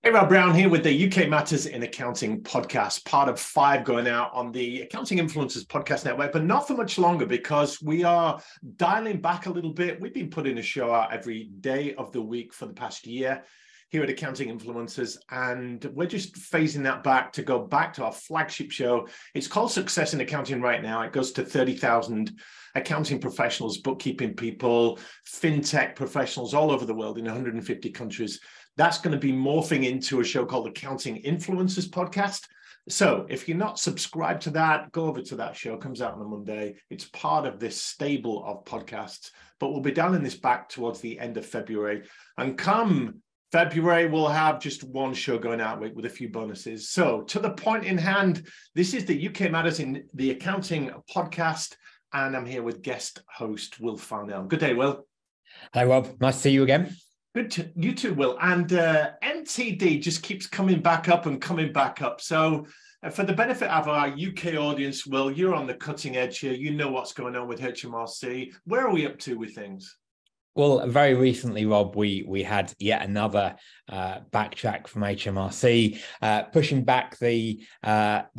Hey, Rob Brown here with the UK Matters in Accounting podcast, part of 5 going out on the Accounting Influencers podcast network, but not for much longer because we are dialing back a little bit. We've been putting a show out every day of the week for the past year here at Accounting Influencers, and we're just phasing that back to go back to our flagship show. It's called Success in Accounting right now. It goes to 30,000 accounting professionals, bookkeeping people, fintech professionals all over the world in 150 countries. That's going to be morphing into a show called Accounting Influencers Podcast. So if you're not subscribed to that, go over to that show. It comes out on a Monday. It's part of this stable of podcasts, but we'll be dialing this back towards the end of February. And come February, we'll have just one show going out with a few bonuses. So to the point in hand, this is the UK Matters in the Accounting Podcast, and I'm here with guest host Will Farnell. Good day, Will. Hi, Rob. Nice to see you again. Good, you too, Will. And MTD just keeps coming back up and coming back up. So for the benefit of our UK audience, Will, you're on the cutting edge here. You know what's going on with HMRC. Where are we up to with things? Well, very recently, Rob, we had yet another backtrack from HMRC, pushing back the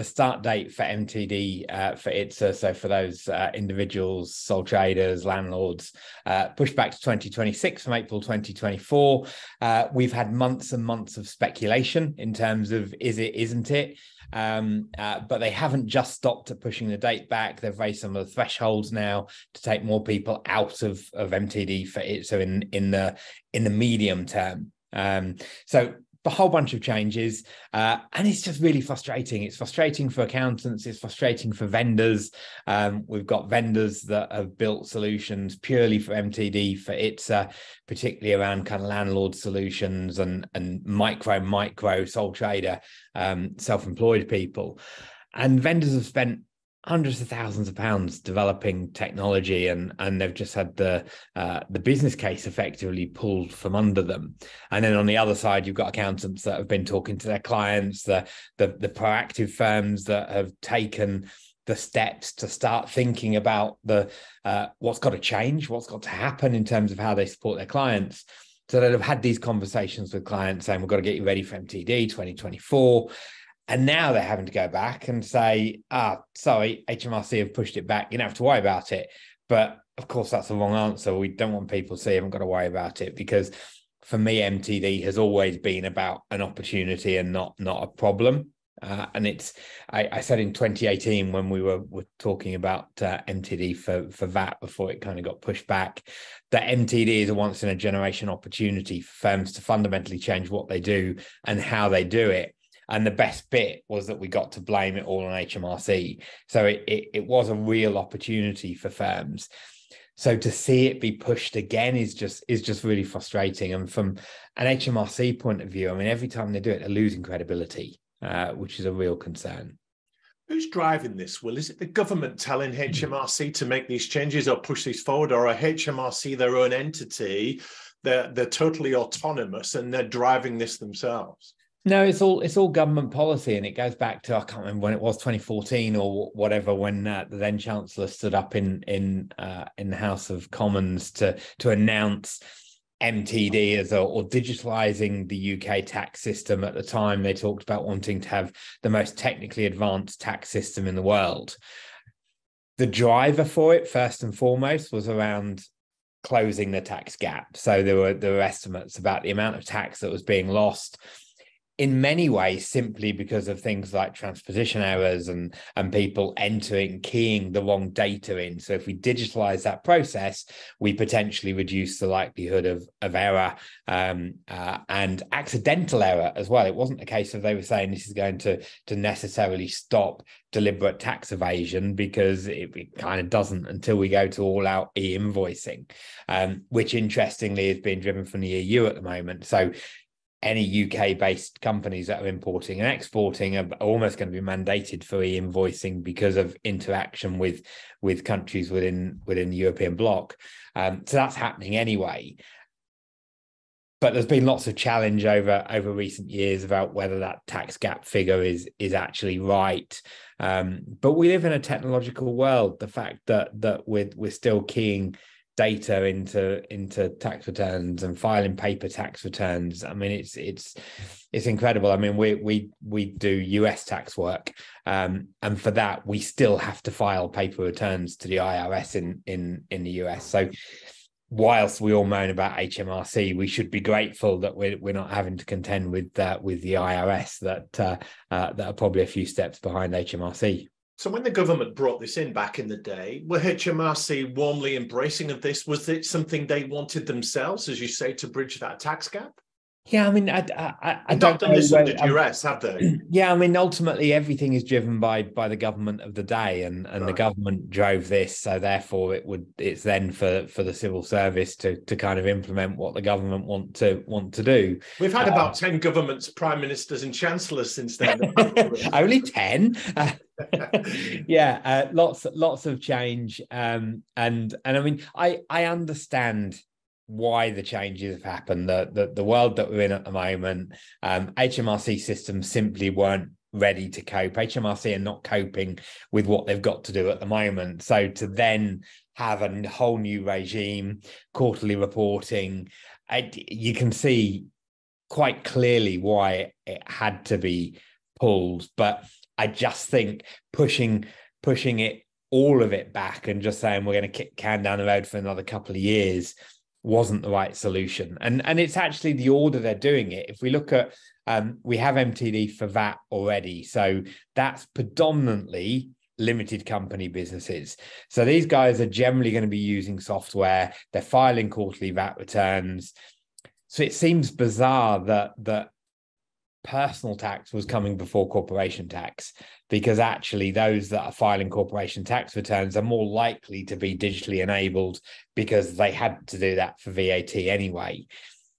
start date for MTD for ITSA. So for those individuals, sole traders, landlords, pushed back to 2026 from April 2024. We've had months and months of speculation in terms of is it, isn't it? But they haven't just stopped at pushing the date back. They've raised some of the thresholds now to take more people out of MTD for it. So in the medium term. So a whole bunch of changes, and it's just really frustrating. It's frustrating for accountants. It's frustrating for vendors. We've got vendors that have built solutions purely for MTD for ITSA, particularly around kind of landlord solutions and micro sole trader, self-employed people. And vendors have spent hundreds of thousands of pounds developing technology, and they've just had the business case effectively pulled from under them. And then on the other side, you've got accountants that have been talking to their clients, the proactive firms that have taken the steps to start thinking about what's got to change, what's got to happen in terms of how they support their clients. So they've had these conversations with clients saying, we've got to get you ready for MTD 2024. And now they're having to go back and say, sorry, HMRC have pushed it back. You don't have to worry about it. But of course, that's the wrong answer. We don't want people to say you haven't got to worry about it, because for me, MTD has always been about an opportunity and not a problem. And I said in 2018, when we were talking about MTD for VAT before it kind of got pushed back, that MTD is a once in a generation opportunity for firms to fundamentally change what they do and how they do it. And the best bit was that we got to blame it all on HMRC. So it was a real opportunity for firms. So to see it be pushed again is just really frustrating. And from an HMRC point of view, I mean, every time they do it, they're losing credibility, which is a real concern. Who's driving this, Will? Is it the government telling HMRC to make these changes or push these forward, or are HMRC their own entity? They're totally autonomous and they're driving this themselves? No, it's all government policy, and it goes back to, I can't remember when it was, 2014 or whatever, when the then Chancellor stood up in the House of Commons to announce MTD or digitalising the UK tax system. At the time, they talked about wanting to have the most technically advanced tax system in the world. The driver for it, first and foremost, was around closing the tax gap. So there were estimates about the amount of tax that was being lost, in many ways simply because of things like transposition errors and people keying the wrong data in. So if we digitalize that process, we potentially reduce the likelihood of error and accidental error as well. It wasn't a case of they were saying this is going to necessarily stop deliberate tax evasion, because it kind of doesn't until we go to all out e-invoicing, which interestingly is being driven from the EU at the moment. So any UK-based companies that are importing and exporting are almost going to be mandated for e-invoicing because of interaction with countries within the European bloc. So that's happening anyway. But there's been lots of challenge over recent years about whether that tax gap figure is actually right. But we live in a technological world. The fact that we're still keying data into tax returns and filing paper tax returns. I mean, it's incredible. I mean, we do US tax work, and for that we still have to file paper returns to the IRS in the US. So whilst we all moan about HMRC, we should be grateful that we're not having to contend with the IRS that are probably a few steps behind HMRC. So when the government brought this in back in the day, were HMRC warmly embracing of this? Was it something they wanted themselves, as you say, to bridge that tax gap? Yeah, I mean, I don't done this under duress, have they? Yeah, I mean, ultimately everything is driven by the government of the day, and Right. The government drove this, so therefore it's then for the civil service to kind of implement what the government want to do. We've had about 10 governments, prime ministers, and chancellors since then. Only 10. Yeah, lots of change, and I mean, I understand why the changes have happened. The world that we're in at the moment, HMRC systems simply weren't ready to cope. HMRC are not coping with what they've got to do at the moment. So to then have a whole new regime, quarterly reporting, you can see quite clearly why it had to be pulled. But I just think pushing it, all of it back, and just saying we're going to kick the can down the road for another couple of years wasn't the right solution. And it's actually the order they're doing it. If we look at, we have MTD for VAT already. So that's predominantly limited company businesses. So these guys are generally going to be using software. They're filing quarterly VAT returns. So it seems bizarre that personal tax was coming before corporation tax, because actually those that are filing corporation tax returns are more likely to be digitally enabled because they had to do that for VAT anyway.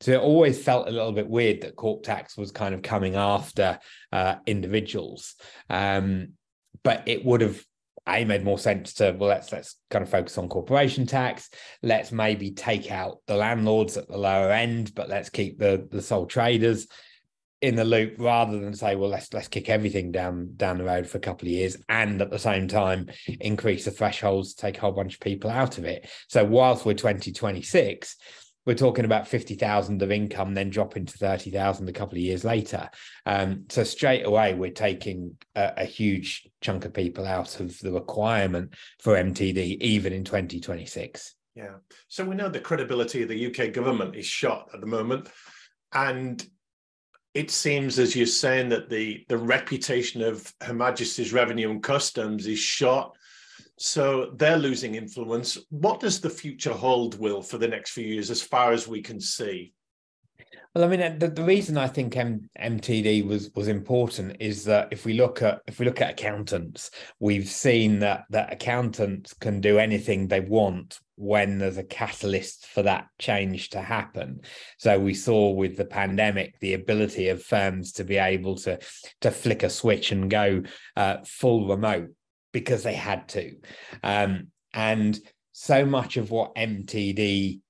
So it always felt a little bit weird that corp tax was kind of coming after individuals. But it would have made more sense to, well, let's kind of focus on corporation tax. Let's maybe take out the landlords at the lower end, but let's keep the sole traders in the loop, rather than say, well, let's kick everything down the road for a couple of years, and at the same time increase the thresholds, take a whole bunch of people out of it. So whilst we're 2026, we're talking about 50,000 of income, then dropping to 30,000 a couple of years later. So straight away, we're taking a huge chunk of people out of the requirement for MTD, even in 2026. Yeah. So we know the credibility of the UK government is shot at the moment. And it seems, as you're saying, that the reputation of Her Majesty's Revenue and Customs is shot. So they're losing influence. What does the future hold, Will, for the next few years, as far as we can see? Well, I mean, the reason I think MTD was important is that if we look at accountants, we've seen that accountants can do anything they want when there's a catalyst for that change to happen. So we saw with the pandemic the ability of firms to be able to flick a switch and go full remote because they had to. And so much of what MTD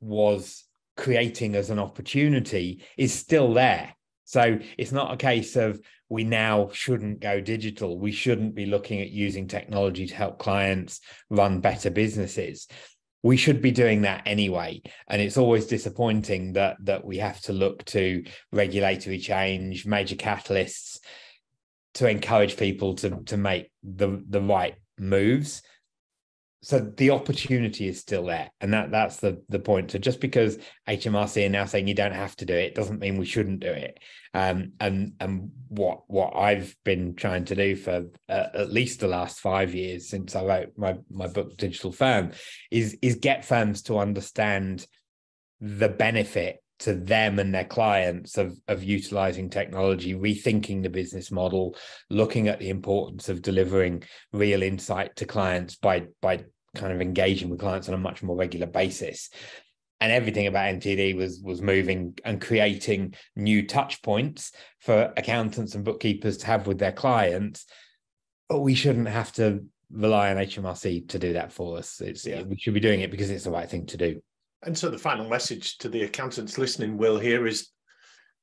was creating as an opportunity is still there. So it's not a case of we now shouldn't go digital. We shouldn't be looking at using technology to help clients run better businesses. We should be doing that anyway. And it's always disappointing that we have to look to regulatory change, major catalysts to encourage people to make the right moves. So the opportunity is still there, and that's the point. So just because HMRC are now saying you don't have to do it doesn't mean we shouldn't do it. And what I've been trying to do for at least the last 5 years since I wrote my book Digital Firm is get firms to understand the benefit to them and their clients of utilizing technology, rethinking the business model, looking at the importance of delivering real insight to clients by kind of engaging with clients on a much more regular basis. And everything about MTD was moving and creating new touch points for accountants and bookkeepers to have with their clients. But we shouldn't have to rely on HMRC to do that for us. We should be doing it because it's the right thing to do. And so the final message to the accountants listening, Will, here is,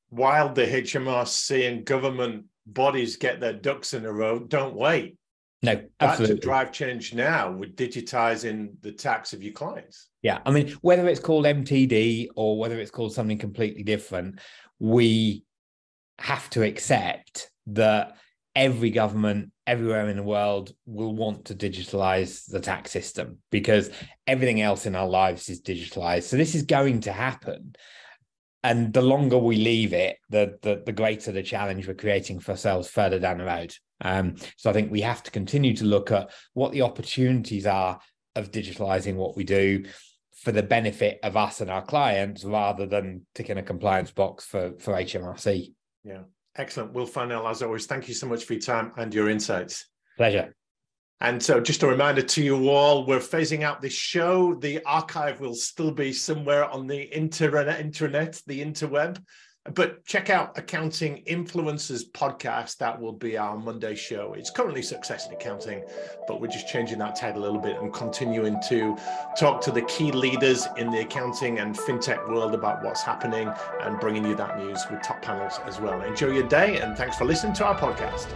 while the HMRC and government bodies get their ducks in a row, don't wait. No, That to absolutely. drive change now would digitizing the tax of your clients. Yeah. I mean, whether it's called MTD or whether it's called something completely different, we have to accept that every government everywhere in the world will want to digitalize the tax system because everything else in our lives is digitalized. So this is going to happen. And the longer we leave it, the greater the challenge we're creating for ourselves further down the road. So I think we have to continue to look at what the opportunities are of digitalizing what we do for the benefit of us and our clients, rather than ticking a compliance box for HMRC. Yeah, excellent. Will Farnell, as always, thank you so much for your time and your insights. Pleasure. And so just a reminder to you all, we're phasing out this show. The archive will still be somewhere on the intranet, the interweb. But check out Accounting Influencers podcast. That will be our Monday show. It's currently Success in Accounting, but we're just changing that title a little bit and continuing to talk to the key leaders in the accounting and fintech world about what's happening and bringing you that news with top panels as well. Enjoy your day, and thanks for listening to our podcast.